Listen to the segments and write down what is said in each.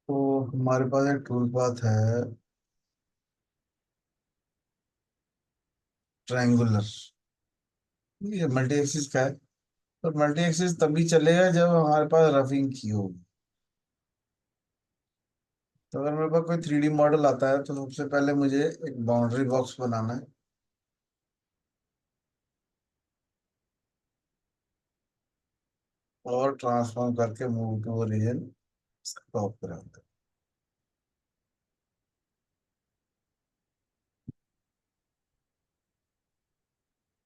तो हमारे पास एक टूल पाथ है, ट्रायंगुलर। ये मल्टी एक्सिस का है। तो मल्टी एक्सिस तभी चलेगा जब हमारे पास रफिंग की होगी। तो अगर मेरे पास कोई 3D मॉडल आता है तो सबसे पहले मुझे एक बाउंड्री बॉक्स बनाना है और ट्रांसफॉर्म करके मूव टू रीजन टॉप पे रखते हैं।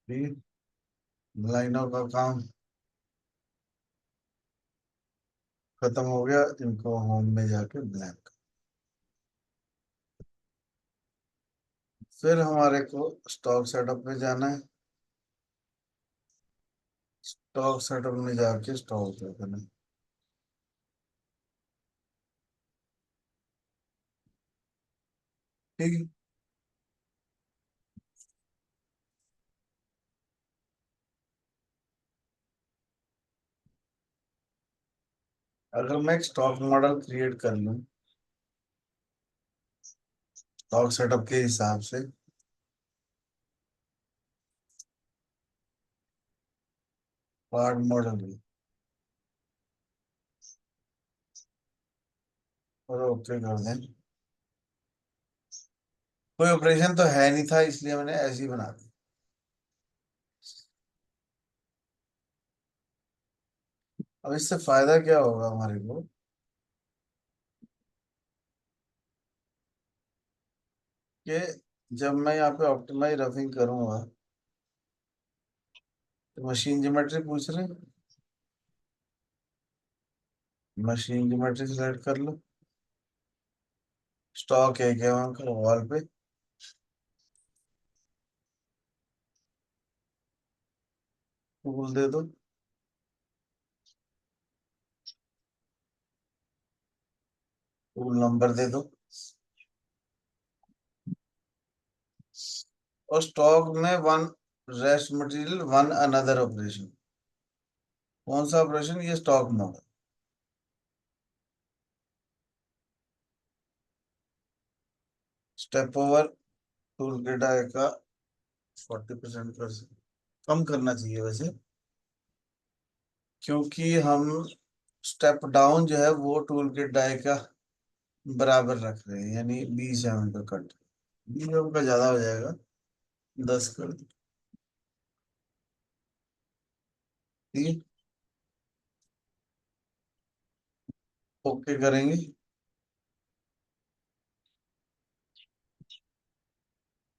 ठीक है, लाइनों का काम खत्म हो गया। इनको होम में जाके ब्लैंक। फिर हमारे को स्टॉक सेटअप में जाना है। स्टॉक सेटअप में जाके स्टॉक करना है। ठीक है। अगर मैं एक स्टॉक मॉडल क्रिएट कर लूं स्टॉक सेटअप के हिसाब से, पार्ट मॉडल और ओके कर दें। कोई ऑपरेशन तो है नहीं था इसलिए मैंने ऐसे ही बना दी। अब इससे फायदा क्या होगा हमारे को कि जब मैं यहाँ पे ऑप्टिमाइज रफिंग करूंगा तो मशीन ज्योमेट्री पूछ रहे हैं। मशीन ज्योमेट्री सेलेक्ट कर लो। स्टॉक है क्या वहाँ का वॉल पे। टूल दे दो। टूल नंबर दे दो। और स्टॉक में one rest material one another operation. कौन सा ऑपरेशन? ये stock model. Step over tool kit का 40% कर कम करना चाहिए वैसे, क्योंकि हम स्टेप डाउन जो है वो टूल किट डाई का बराबर रख रहे हैं, यानी 20 mm का कट। 20 mm का ज्यादा हो जाएगा, 10 कर दो। ठीक है, ओके करेंगे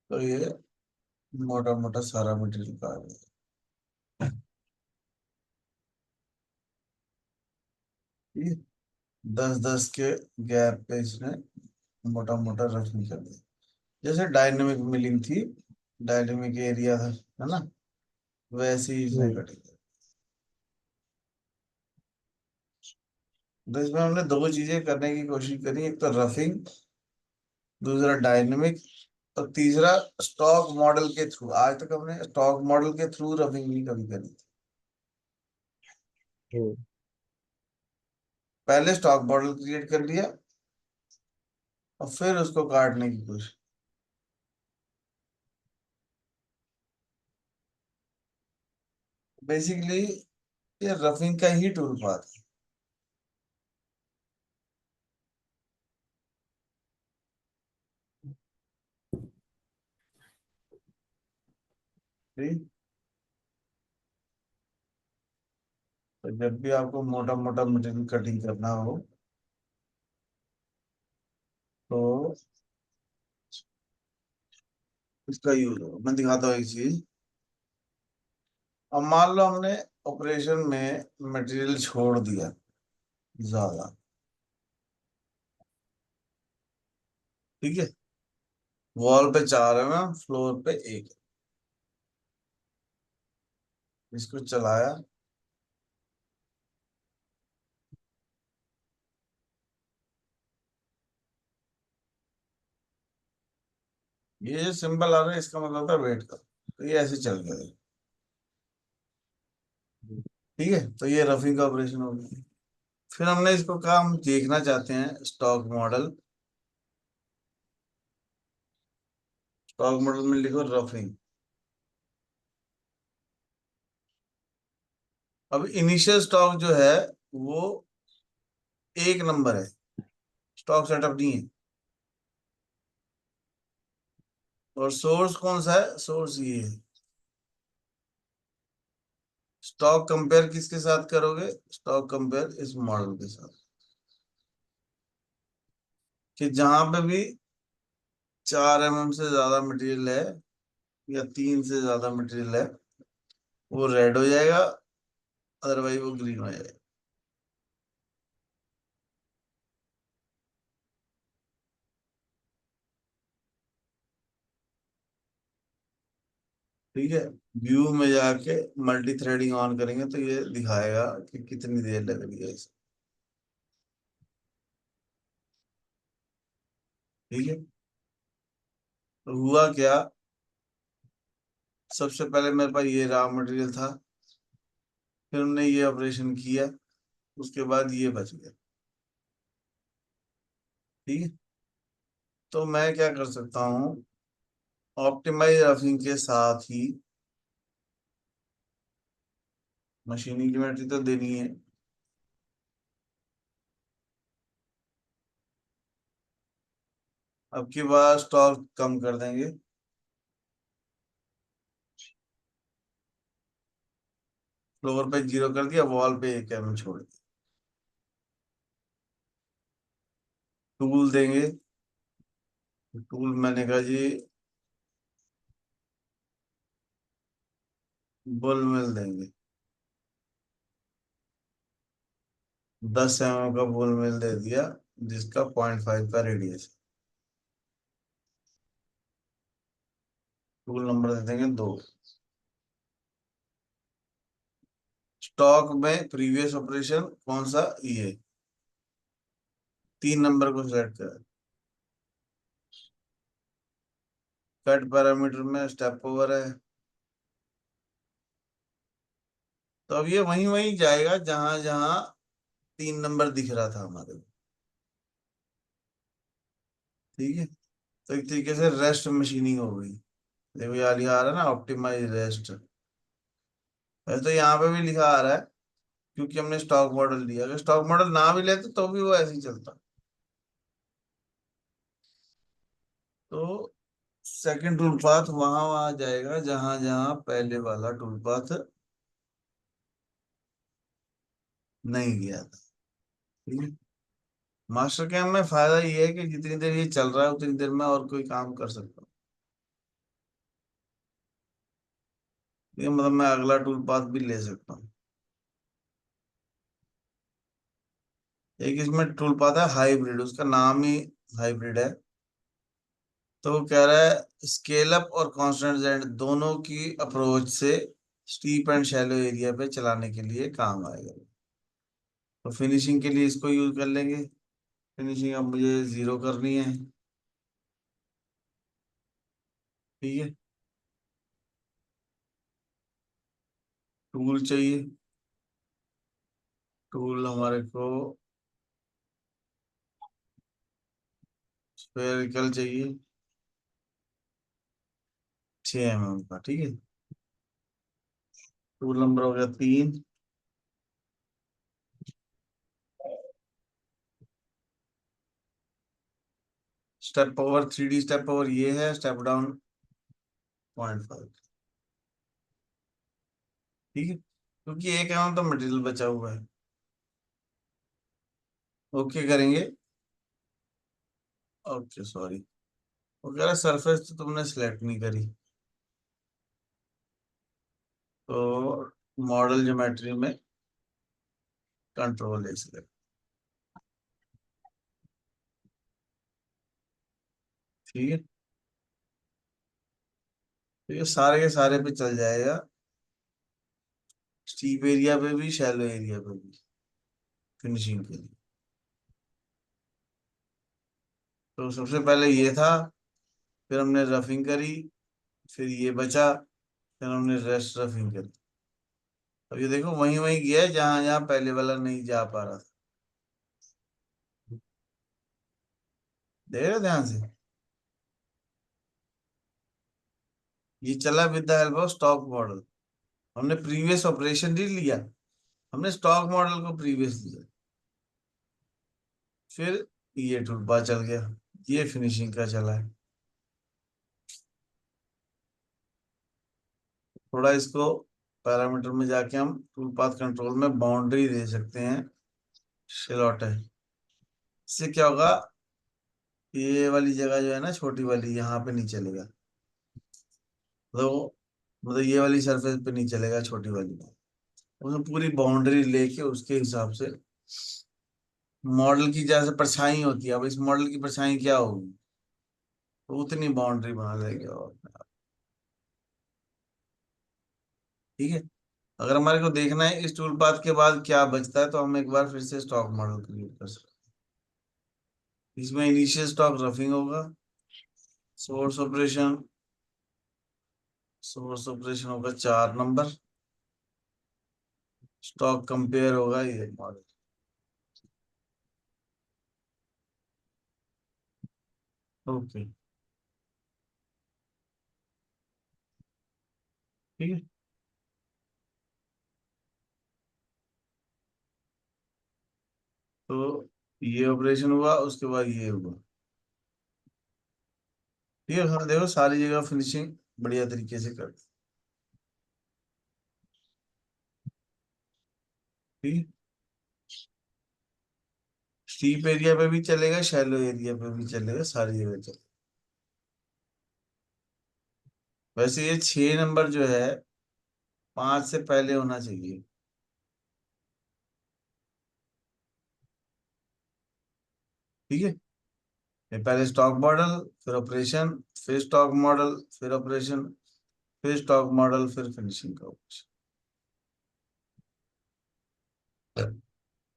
तो ये मोटा मोटा सारा मटेरियल का आ गया। 10-10 के गैप पे इसने मोटा मोटा रफ निकल दिया। जैसे डायनेमिक मिलिंग थी, डायनेमिक एरिया था, है ना, वैसे ही इसने हम्म। कटिंग। तो इसमें हमने दो चीजें करने की कोशिश करी, एक तो रफिंग, दूसरा डायनेमिक, और तीसरा स्टॉक मॉडल के थ्रू। आज तक हमने स्टॉक मॉडल के थ्रू रफिंग नहीं कभी करी थी। हम्म। पहले स्टॉक मॉडल क्रिएट कर लिया और फिर उसको काटने की कोशिश। बेसिकली ये रफिंग का ही टूल पाथ है। ठीक? तो जब भी आपको मोटा मोटा मटेरियल कटिंग करना हो तो इसका यूज हो। मैं दिखाता हूँ एक चीज। अब मान लो हमने ऑपरेशन में मटेरियल छोड़ दिया ज्यादा। ठीक है, वॉल पे 4 mm, फ्लोर पे 1। इसको चलाया। ये जो सिंबल आ रहा है इसका मतलब था वेट का, तो ये ऐसे चल गया। ठीक है, तो ये रफिंग का ऑपरेशन हो गया। फिर हमने इसको कहा हम देखना चाहते हैं स्टॉक मॉडल। स्टॉक मॉडल में लिखो रफिंग। अब इनिशियल स्टॉक जो है वो 1 नंबर है, स्टॉक सेटअप नहीं है। और सोर्स कौन सा है? सोर्स ये है। स्टॉक कंपेयर किसके साथ करोगे? स्टॉक कंपेयर इस मॉडल के साथ, कि जहां पे भी 4 mm से ज्यादा मटेरियल है या 3 से ज्यादा मटेरियल है वो रेड हो जाएगा, अदरवाइज वो ग्रीन हो जाएगा। ठीक है। व्यू में जाके मल्टी थ्रेडिंग ऑन करेंगे तो ये दिखाएगा कि कितनी देर लग रही है इसे। ठीक है। तो हुआ क्या, सबसे पहले मेरे पास ये रॉ मटेरियल था, फिर हमने ये ऑपरेशन किया, उसके बाद ये बच गया। ठीक है। तो मैं क्या कर सकता हूँ, ऑप्टिमाइज रफिंग के साथ ही मशीनिंग की मेट्री तो देनी है। अब की बार स्टॉक कम कर देंगे। फ्लोर पे 0 कर दिया, वॉल पे 1 mm छोड़ दिया। टूल देंगे। टूल मैंने कहा जी बुल मिल देंगे। 10 mm का बुल मिल दे दिया, जिसका 0.5 का रेडियस है। टूल नंबर दे देंगे 2। स्टॉक में प्रीवियस ऑपरेशन कौन सा? ये 3 नंबर को सिलेक्ट कर। कट पैरामीटर में स्टेप ओवर है, तो अब ये वहीं वहीं जाएगा जहां जहां 3 नंबर दिख रहा था हमारे को। ठीक है। तो एक तरीके से रेस्ट मशीनिंग हो गई। देखो यहाँ लिखा आ रहा है ना ऑप्टिमाइज रेस्ट। वैसे तो यहाँ पे भी लिखा आ रहा है, क्योंकि हमने स्टॉक मॉडल लिया। अगर स्टॉक मॉडल ना भी लेते तो भी वो ऐसे ही चलता। तो सेकंड टूल पाथ वहां वहां जाएगा जहां जहां पहले वाला टूल पाथ नहीं गया था। ठीक है। मास्टर कैम में फायदा ये है कि जितनी देर ये चल रहा है उतनी देर में और कोई काम कर सकता हूँ। ये मतलब मैं अगला टूल पाथ भी ले सकता हूँ। एक इसमें टूल पाथ है हाइब्रिड, उसका नाम ही हाइब्रिड है। तो वो कह रहा है स्केल अप और कांस्टेंट जेड दोनों की अप्रोच से स्टीप एंड शैलो एरिया पे चलाने के लिए काम आएगा। तो फिनिशिंग के लिए इसको यूज कर लेंगे। फिनिशिंग अब मुझे 0 करनी है। ठीक है। टूल चाहिए। टूल हमारे को स्फेरिकल चाहिए, 6 mm का। ठीक है। टूल नंबर हो गया 3। Step over 3D step over ये है, स्टेप डाउन 0.5। ठीक है, क्योंकि 1 mm तो मटेरियल बचा हुआ है। ओके करेंगे। ओके सॉरी, वो कह रहा सरफेस तो तुमने सिलेक्ट नहीं करी। तो मॉडल ज्योमेट्री में कंट्रोल है सिलेक्ट। ठीक है। तो ये सारे के सारे पे चल जाएगा, स्टीप एरिया पे भी शैलो एरिया पे भी, फिनिशिंग के लिए। तो सबसे पहले ये था, फिर हमने रफिंग करी, फिर ये बचा, फिर हमने रेस्ट रफिंग करी। अब ये देखो वहीं वहीं गया है जहां जहां पहले वाला नहीं जा पा रहा था। देख रहे हो ध्यान से, ये चला with the help of stock model. हमने प्रीवियस ऑपरेशन नहीं लिया, हमने स्टॉक मॉडल को प्रीवियस लिया, फिर ये टूल पाथ चल गया, ये फिनिशिंग का चला है। थोड़ा इसको पैरामीटर में जाके हम टूल पाथ कंट्रोल में बाउंड्री दे सकते हैं, स्लॉट है। इससे क्या होगा, ये वाली जगह जो है ना छोटी वाली, यहाँ पे नहीं चलेगा, तो मतलब ये वाली सरफेस पे नहीं चलेगा छोटी वाली पे। उसमें पूरी बाउंड्री लेके उसके हिसाब से मॉडल की जैसे परछाई होती है, अब इस मॉडल की परछाई क्या होगी, तो उतनी बाउंड्री बना देंगे। और ठीक है, अगर हमारे को देखना है इस टूल पाथ के बाद क्या बचता है, तो हम एक बार फिर से स्टॉक मॉडल क्रिएट कर सकते हैं। इसमें इनिशियल स्टॉक रफिंग होगा, सोर्स ऑपरेशन, सोर्स ऑपरेशन होगा 4 नंबर, स्टॉक कंपेयर होगा ये मॉडल। ओके, ठीक है, तो ये ऑपरेशन हुआ, उसके बाद ये हुआ। ठीक है, हाँ देखो सारी जगह फिनिशिंग बढ़िया तरीके से कर दी। ठीक है, स्टीप एरिया पे भी चलेगा, शैलो एरिया पे भी चलेगा, सारी जगह चलेगा। वैसे ये 6 नंबर जो है 5 से पहले होना चाहिए। ठीक है, ये पहले स्टॉक मॉडल, फिर ऑपरेशन, फिर स्टॉक मॉडल, फिर ऑपरेशन, फिर स्टॉक मॉडल, फिर फिनिशिंग का ऑपरेशन।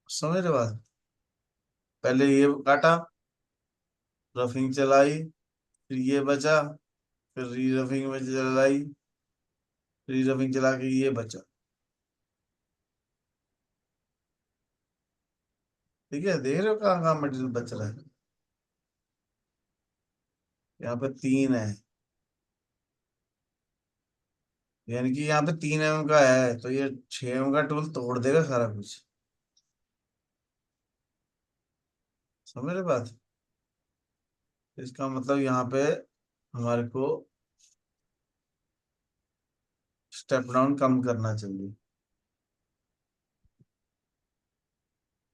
समझ रहे बात, पहले ये काटा, रफिंग चलाई, फिर ये बचा, फिर री रफिंग में चलाई, री रफिंग चला के ये बचा। ठीक है, देख रहे हो कहाँ कहाँ मटेरियल बच रहा है। यहाँ पे 3 है, यानी कि यहाँ पे 3 mm का है, तो ये 6 mm का टूल तोड़ देगा सारा कुछ। समझ रहे बात, इसका मतलब यहाँ पे हमारे को स्टेप डाउन कम करना चाहिए।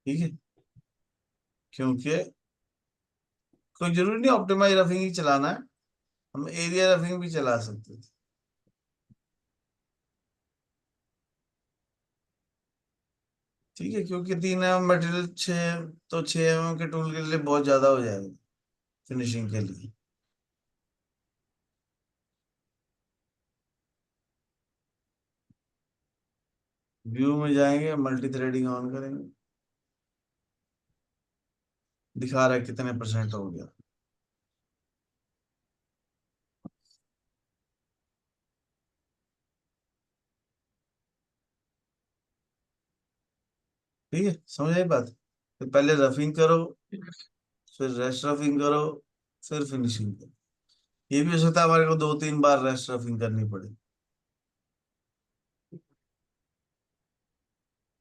ठीक है, क्योंकि कोई जरूरी नहीं ऑप्टिमाइज रफिंग ही चलाना है, हम एरिया रफिंग भी चला सकते थे। ठीक है, क्योंकि 3 mm मटेरियल 6, तो 6 mm के टूल के लिए बहुत ज्यादा हो जाएगा फिनिशिंग के लिए। व्यू में जाएंगे, मल्टी थ्रेडिंग ऑन करेंगे, दिखा रहा है कितने परसेंट हो गया। ठीक है, समझ आई बात, तो पहले रफिंग करो, फिर रेस्ट रफिंग करो, फिर फिनिशिंग करो। ये भी हो सकता है हमारे को 2-3 बार रेस्ट रफिंग करनी पड़े।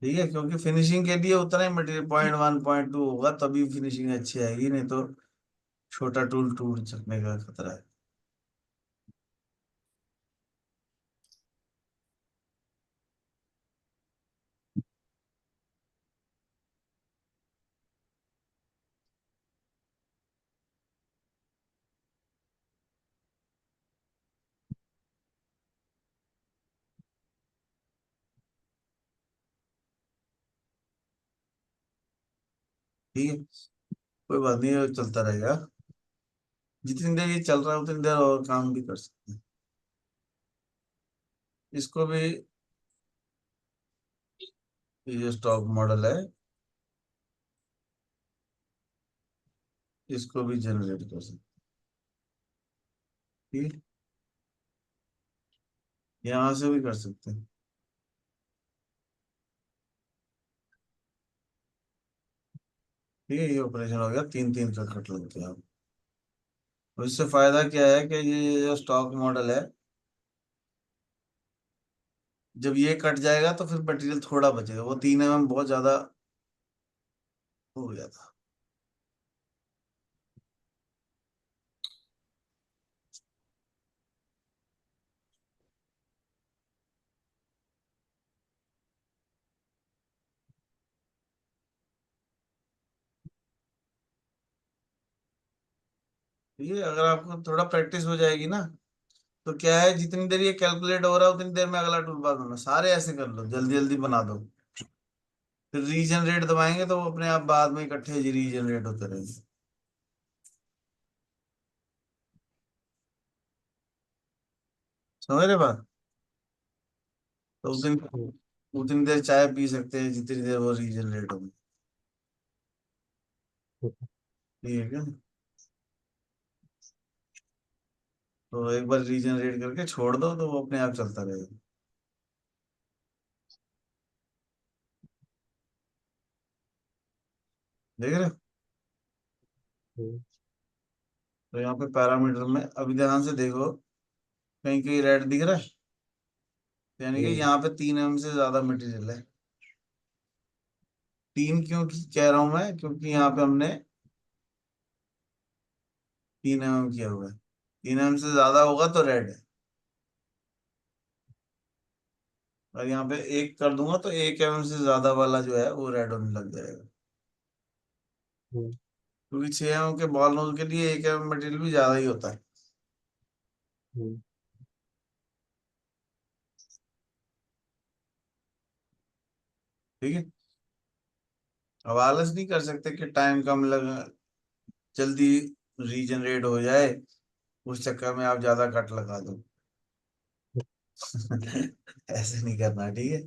ठीक है, क्योंकि फिनिशिंग के लिए उतना ही मटेरियल 0.1 0.2 होगा, तभी फिनिशिंग अच्छी आएगी, नहीं तो छोटा टूल टूट सकने का खतरा है। ठीक है, कोई बात नहीं, ये चलता रहेगा, जितनी देर ये चल रहा है उतनी देर और काम भी कर सकते हैं। इसको भी, ये जो स्टॉक मॉडल है, इसको भी जनरेट कर सकते हैं। ठीक है, यहाँ से भी कर सकते हैं। ठीक है, ये ऑपरेशन हो गया, 3-3 का कट लग गया। तो इससे फायदा क्या है कि ये जो स्टॉक मॉडल है, जब ये कट जाएगा तो फिर मटेरियल थोड़ा बचेगा, वो 3 mm बहुत ज्यादा हो गया था। ये अगर आपको थोड़ा प्रैक्टिस हो जाएगी ना, तो क्या है, जितनी देर ये कैलकुलेट हो रहा है उतनी देर में अगला टूल बार बना, सारे ऐसे कर लो, जल्दी जल्दी बना दो। फिर रीजनरेट दबाएंगे तो वो अपने आप बाद में इकट्ठे रीजनरेट होते रहेंगे। समझ रहे बात? तो उतनी देर चाय पी सकते हैं जितनी देर वो रीजनरेट होगी। ठीक है क्या? तो एक बार रीजनरेट करके छोड़ दो तो वो अपने आप चलता रहेगा। देख रहे हो? तो यहाँ पे पैरामीटर में अभी ध्यान से देखो, कहीं कहीं रेड दिख रहा है, यानी कि यहाँ पे 3 mm से ज्यादा मटेरियल है। तीन क्यों कह रहा हूं मैं, क्योंकि यहाँ पे हमने 3 mm किया हुआ है। 3 mm से ज्यादा होगा तो रेड है, और यहाँ पे एक कर दूंगा तो 1 mm से ज्यादा वाला जो है वो रेड होने लग जाएगा। क्योंकि 6 mm के बॉल नोज के लिए 1 mm मटेरियल भी ज्यादा ही होता है। ठीक है। अब आलस नहीं कर सकते कि टाइम कम लगा, जल्दी रीजनरेट हो जाए, उस चक्कर में आप ज्यादा कट लगा दो। ऐसे नहीं करना, ठीक है?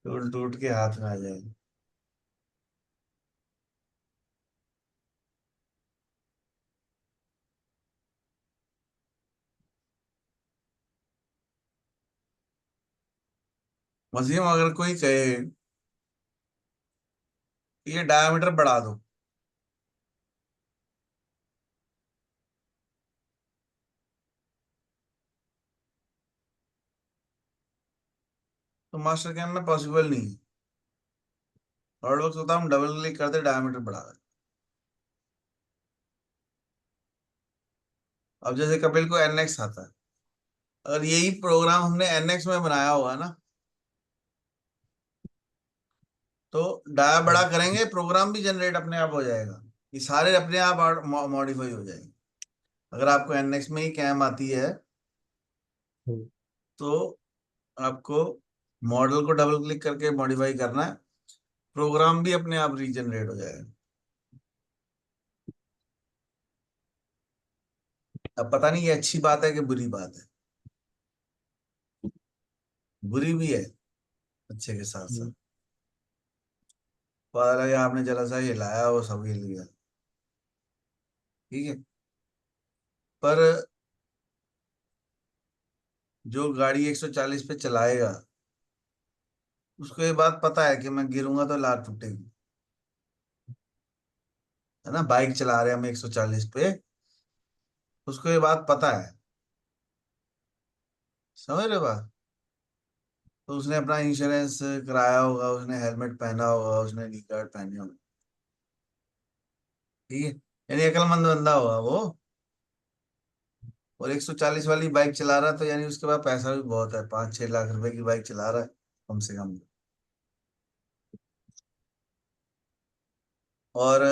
टूट टूट के हाथ में आ जाएगा। वसीम, अगर कोई कहे कि ये डायमीटर बढ़ा दो, तो मास्टर कैम में पॉसिबल नहीं है। और लोग सोचता हम डबल क्लिक करते डायमीटर बढ़ा रहे। अब जैसे कपिल को एनएक्स आता है, अगर यही प्रोग्राम हमने एनएक्स में बनाया हुआ है ना, तो डाया बड़ा करेंगे, प्रोग्राम भी जनरेट अपने आप हो जाएगा, ये सारे अपने आप मॉडिफाई हो जाएंगे। अगर आपको एनएक्स में ही कैम आती है, तो आपको मॉडल को डबल क्लिक करके मॉडिफाई करना है, प्रोग्राम भी अपने आप रीजनरेट हो जाएगा। अब पता नहीं ये अच्छी बात है कि बुरी बात है। बुरी भी है अच्छे के साथ साथ। पता लगे आपने जरा सा हिलाया, वो सब हिल गया। ठीक है। पर जो गाड़ी 140 पे चलाएगा, उसको ये बात पता है कि मैं गिरूंगा तो लात टूटेगी। है ना? बाइक चला रहे हैं हम 140 पे, उसको ये बात पता है। समझ रहे बात? तो उसने अपना इंश्योरेंस कराया होगा, उसने हेलमेट पहना होगा, उसने नी गार्ड पहने होगा। ठीक है। यानी अक्लमंद बंदा होगा वो। और 140 वाली बाइक चला रहा है, तो यानी उसके पास पैसा भी बहुत है, 5-6 लाख रुपए की बाइक चला रहा है कम से कम। और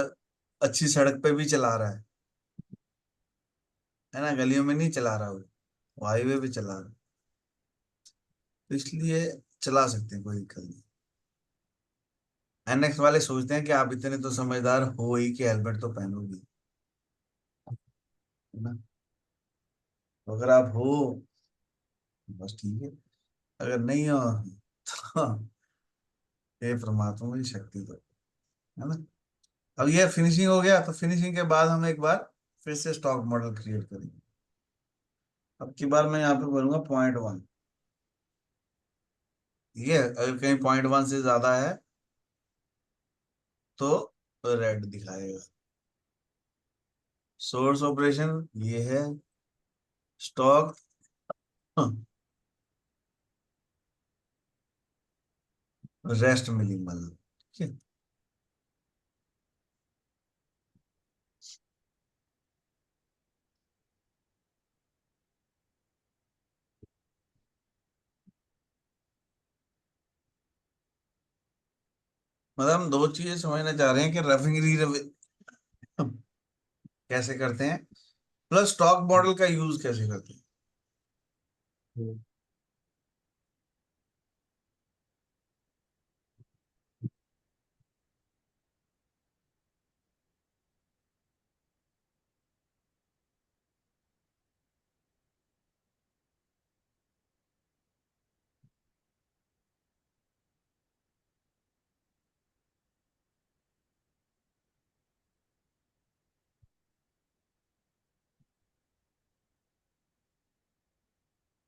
अच्छी सड़क पे भी चला रहा है ना? गलियों में नहीं चला रहा वो हाईवे पे चला रहा है। तो इसलिए चला सकते हैं, कोई दिक्कत नहीं। एनएक्स वाले सोचते हैं कि आप इतने तो समझदार हो ही कि हेलमेट तो पहनोगे, है ना? तो अगर आप हो, बस ठीक है। अगर नहीं हो, तो हे परमात्मा की शक्ति दो, है ना? अब ये फिनिशिंग हो गया, तो फिनिशिंग के बाद हम एक बार फिर से स्टॉक मॉडल क्रिएट करेंगे। अब की बार मैं यहाँ पे बोलूंगा .1। ठीक है, अगर कहीं .1 से ज्यादा है तो रेड दिखाएगा। सोर्स ऑपरेशन ये है, स्टॉक रेस्ट मिनिमल। ठीक है। मतलब हम दो चीजें समझना चाह रहे हैं कि रफिंग कैसे करते हैं, प्लस स्टॉक मॉडल का यूज कैसे करते हैं। हम्म,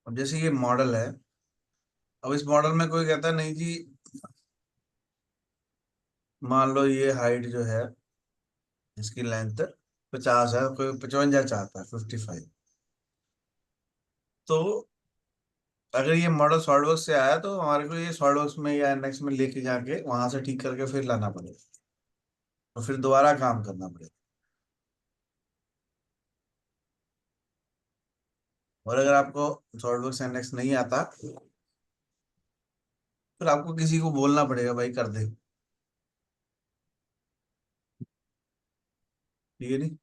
अब जैसे ये मॉडल है, अब इस मॉडल में कोई कहता है नहीं जी, मान लो ये हाइट जो है, इसकी लेंथ 50 है, कोई 55 चाहता है, 55। तो अगर ये मॉडल सॉलिडवर्क्स से आया तो हमारे को ये सॉलिडवर्क्स में या एनएक्स में लेके जाके वहां से ठीक करके फिर लाना पड़ेगा, और फिर दोबारा काम करना पड़ेगा। और अगर आपको सॉलिडवर्क्स एनएक्स नहीं आता, फिर आपको किसी को बोलना पड़ेगा भाई कर दे। ठीक है नहीं।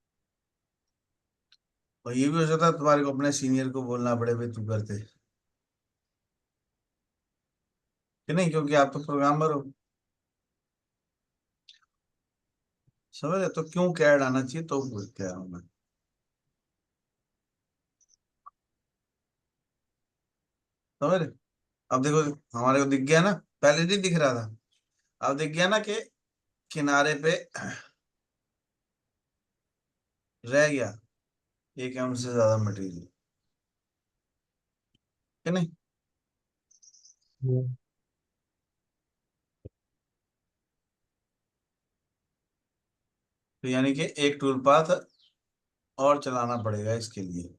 और ये भी हो सकता है तुम्हारे को अपने सीनियर को बोलना पड़े भाई तू कर दे, कि नहीं, क्योंकि आप तो प्रोग्रामर हो। समझ रहे? तो क्यों कैड आना चाहिए, तो क्या हूं मैं। समझ रहे? अब देखो, हमारे को दिख गया ना, पहले नहीं दिख रहा था, अब दिख गया ना कि किनारे पे रह गया 1 mm से ज्यादा मटेरियल, कि नहीं। हम्म, तो यानी कि एक टूल पाथ और चलाना पड़ेगा इसके लिए।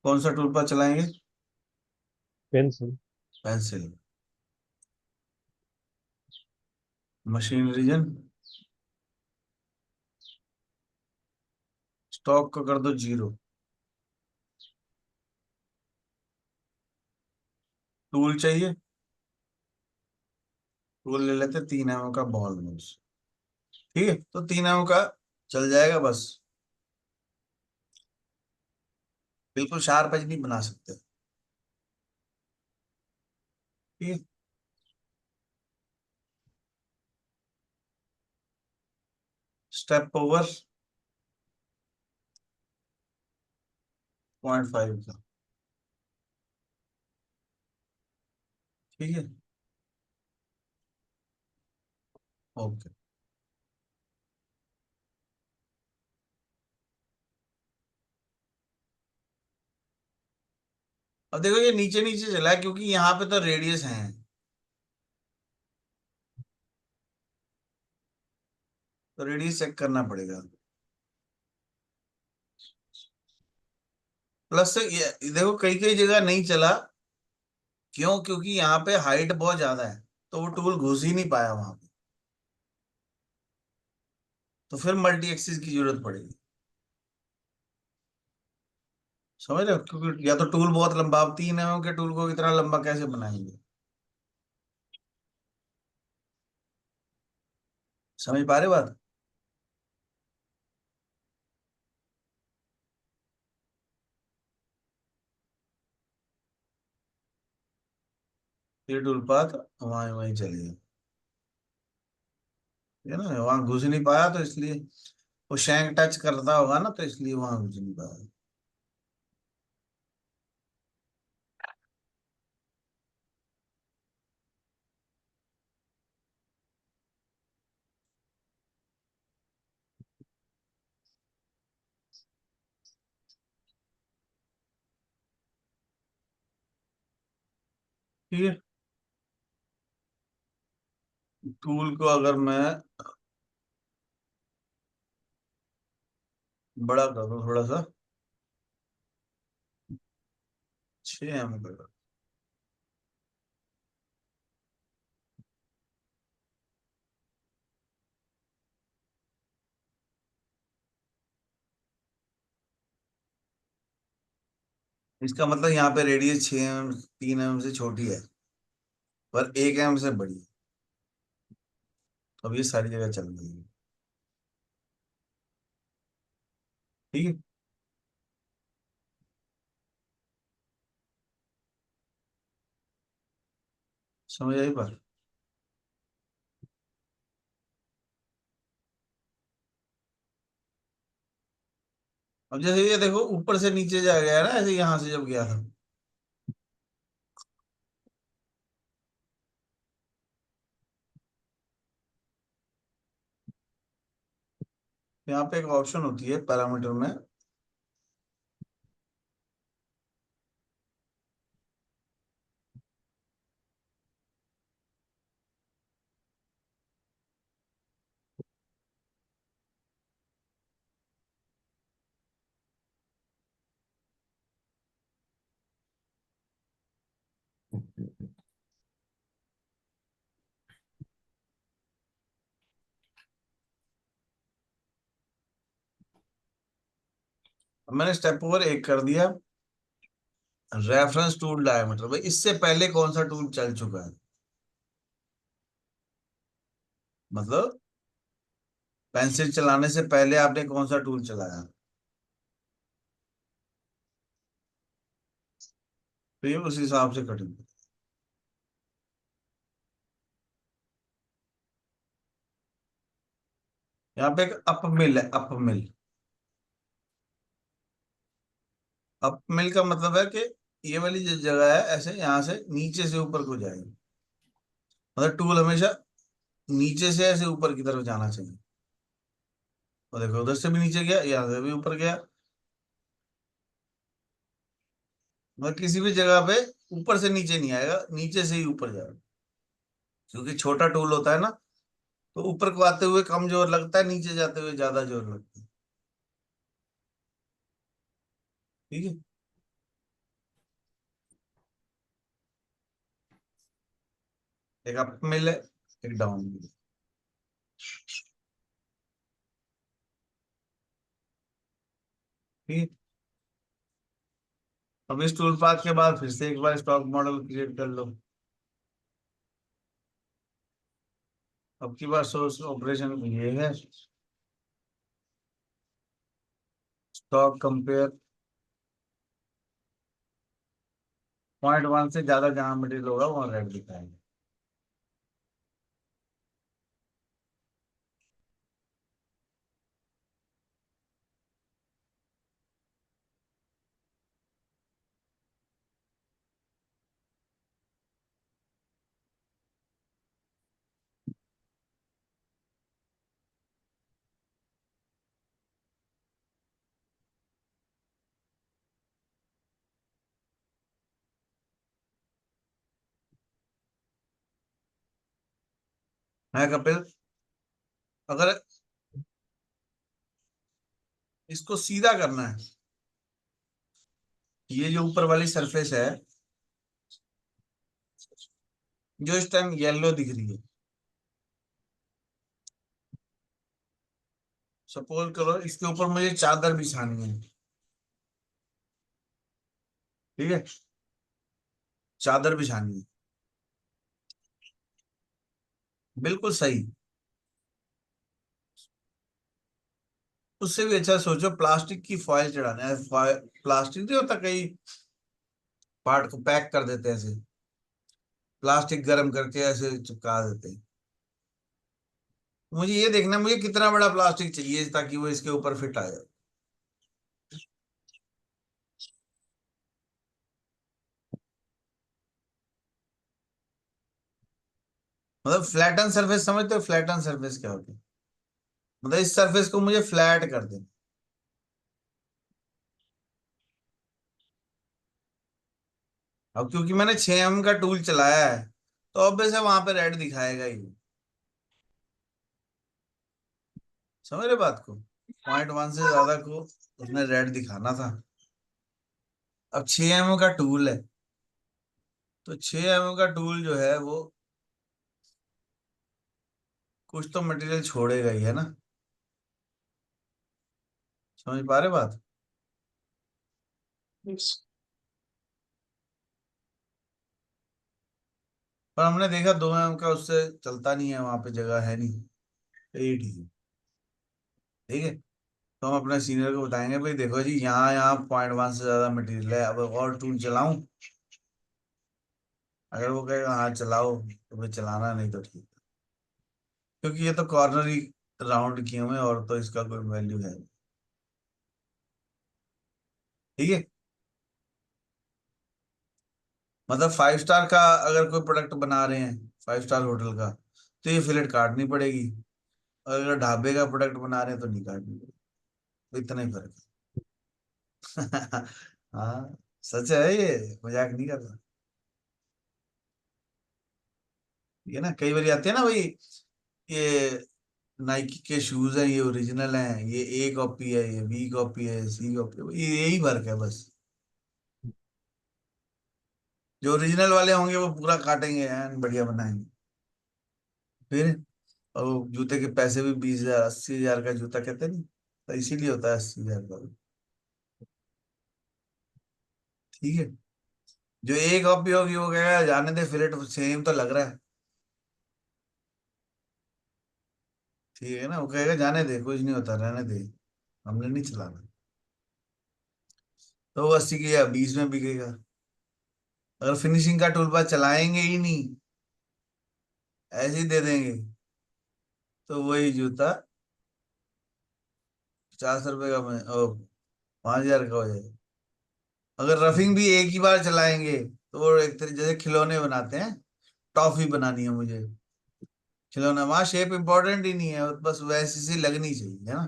कौन सा टूल पाथ चलाएंगे? Pencil. Pencil. Machine region, stock को कर दो 0। टूल चाहिए, टूल ले लेते 3 mm का बॉल नोज। ठीक है, तो 3 mm का चल जाएगा बस, बिल्कुल शार्प एज नहीं बना सकते। ठीक है। स्टेप ओवर 0.5 का। ठीक है। ओके। अब देखो ये नीचे नीचे चला है क्योंकि यहाँ पे तो रेडियस है, तो रेडियस चेक करना पड़ेगा। प्लस ये देखो कई कई जगह नहीं चला, क्यों? क्योंकि यहाँ पे हाइट बहुत ज्यादा है, तो वो टूल घुस ही नहीं पाया वहां पे, तो फिर मल्टी एक्सिस की जरूरत पड़ेगी। समझ रहे हो? क्योंकि या तो टूल बहुत लंबा, अब 3 mm के टूल को इतना लंबा कैसे बनाएंगे। समझ पा रहे बात? ये टूल पाथ वहां वहीं चलेगा, है ना, वहां घुस नहीं पाया तो इसलिए, वो शैंक टच करता होगा ना, तो इसलिए वहां घुस नहीं पाया। ठीक है। टूल को अगर मैं बड़ा कर दो थोड़ा सा, 6 mm का। इसका मतलब यहाँ पे रेडियस 6 mm, 3 mm से छोटी है, पर 1 mm से बड़ी है। अब ये सारी जगह चल रही है। ठीक है। समझ आई बात? अब जैसे ये देखो ऊपर से नीचे जा गया है ना, ऐसे यहाँ से जब गया था। यहाँ पे एक ऑप्शन होती है पैरामीटर में, अब मैंने स्टेप ओवर 1 कर दिया। रेफरेंस टूल डायमीटर, भाई इससे पहले कौन सा टूल चल चुका है? मतलब पेंसिल चलाने से पहले आपने कौन सा टूल चलाया? तो ये उस हिसाब से कटिंग। यहाँ पे एक अप मिल है, अप मिल। अप मिल का मतलब है कि ये वाली जो जगह है, ऐसे यहाँ से नीचे से ऊपर को जाएगी। मतलब टूल हमेशा नीचे से ऐसे ऊपर की तरफ जाना चाहिए। और देखो उधर से भी नीचे गया, यहाँ से भी ऊपर गया। मतलब किसी भी जगह पे ऊपर से नीचे नहीं आएगा, नीचे से ही ऊपर जाएगा। क्योंकि छोटा टूल होता है ना, तो ऊपर को आते हुए कम जोर लगता है, नीचे जाते हुए ज्यादा जोर लगता है। ठीक है। एक अप मिल है, एक डाउन मिल है। ठीक है। अब इस टूल पाथ के बाद फिर से एक बार स्टॉक मॉडल क्रिएट कर लो। अब की बार सोर्स ऑपरेशन ये है, स्टॉक कंपेयर। .1 से ज्यादा जहां मटेरियल होगा वहां रेड दिखाएंगे। है कपिल, अगर इसको सीधा करना है, ये जो ऊपर वाली सरफेस है, जो इस टाइम येलो दिख रही है, सपोज करो इसके ऊपर मुझे चादर बिछानी है। ठीक है। चादर बिछानी है। बिल्कुल सही। उससे भी अच्छा सोचो, प्लास्टिक की फॉइल चढ़ाना है। प्लास्टिक नहीं होता, कई पार्ट को पैक कर देते हैं ऐसे, प्लास्टिक गर्म करके ऐसे चिपका देते हैं। मुझे ये देखना है, मुझे कितना बड़ा प्लास्टिक चाहिए ताकि वो इसके ऊपर फिट आ जाए। मतलब फ्लैटन सरफेस समझते हो? फ्लैटन सरफेस क्या होती है? मतलब इस सरफेस को मुझे फ्लैट कर देना। अब क्योंकि मैंने 6 mm का टूल चलाया है, तो ऑब्वियस है वहां पे रेड दिखाएगा ही। समझ रहे बात को? 0.1 से ज्यादा को उसने रेड दिखाना था। अब 6 mm का टूल है, तो 6 mm का टूल जो है वो कुछ तो मटेरियल छोड़ेगा ही, है ना? समझ पा रहे बात? पर हमने देखा 2 mm का उससे चलता नहीं है, वहां पे जगह है नहीं। यही ठीक है। ठीक है, तो हम अपने सीनियर को बताएंगे भाई देखो जी, यहाँ यहाँ 0.1 से ज्यादा मटेरियल है, अब और टूल चलाऊं? अगर वो कहेगा हाँ चलाओ तो भाई चलाना, नहीं तो ठीक है। क्योंकि ये तो कॉर्नर ही राउंड किए हुए हैं, और तो इसका कोई वैल्यू है नहीं। ठीक है, मतलब 5 स्टार का अगर कोई प्रोडक्ट बना रहे हैं, 5 स्टार होटल का, तो ये फिलेट काटनी पड़ेगी। और अगर ढाबे का प्रोडक्ट बना रहे हैं तो नहीं काटनी पड़ेगी। तो इतना ही फर्क है। हाँ, सच है ये, मजाक नहीं कर रहा। ये ना कई बार आते हैं ना भाई, ये नाइकी के शूज हैं, ये ओरिजिनल हैं, ये ए कॉपी है, ये बी कॉपी है, सी कॉपी, ये यही फर्क है बस। जो ओरिजिनल वाले होंगे वो पूरा काटेंगे एंड बढ़िया बनाएंगे। फिर और वो जूते के पैसे भी 20,000 80,000 का जूता कहते नहीं, तो इसीलिए होता है 80,000 का। ठीक है, जो ए कॉपी होगी वो कहेगा जाने दे, फिलेट सेम तो लग रहा है। ठीक है ना, वो कहेगा जाने दे, कुछ नहीं होता, रहने दे, हमने नहीं चलाना। तो वो 80 की या 20 में बिकेगा। अगर फिनिशिंग का टूल पास चलाएंगे ही नहीं, ऐसे ही दे देंगे, तो वही जूता 50 रुपए का 5,000 का हो जाएगा। अगर रफिंग भी एक ही बार चलाएंगे, तो वो एक तरह जैसे खिलौने बनाते हैं, टॉफी बनानी है मुझे, खिलौना वहां शेप इंपॉर्टेंट ही नहीं है, बस वैसी सी लगनी चाहिए, है ना?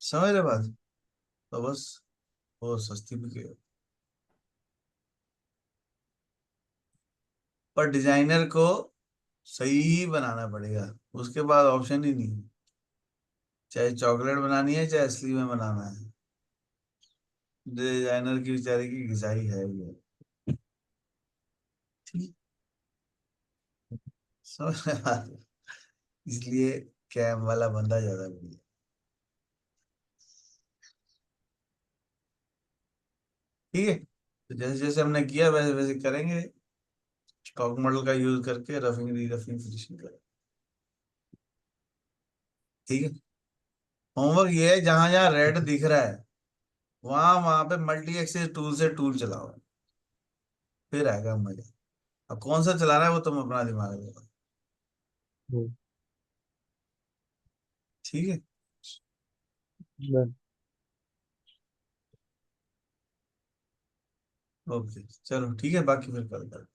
समझ रहे बात? तो बस वो सस्ती बिकेगा। पर डिजाइनर को सही ही बनाना पड़ेगा, उसके बाद ऑप्शन ही नहीं है। चाहे चॉकलेट बनानी है, चाहे असली में बनाना है, डिजाइनर की बेचारे की घिसाई है ये। ठीक, समझ रहे बात? इसलिए कैम वाला बंदा ज्यादा बढ़िया। ठीक है, तो जैसे जैसे हमने किया वैसे वैसे करेंगे, स्टॉक मॉडल का यूज करके रफिंग री रफिंग फिनिशिंग करें। ठीक है, होमवर्क ये है, जहां जहां रेड दिख रहा है वहां वहां पे मल्टी एक्सेस टूल से टूल चलाओ, फिर आएगा मजा। अब कौन सा चलाना है वो तुम अपना दिमाग लगाओ। हम्म, ठीक है, मैं ओके चलो ठीक है, बाकी फिर कल कर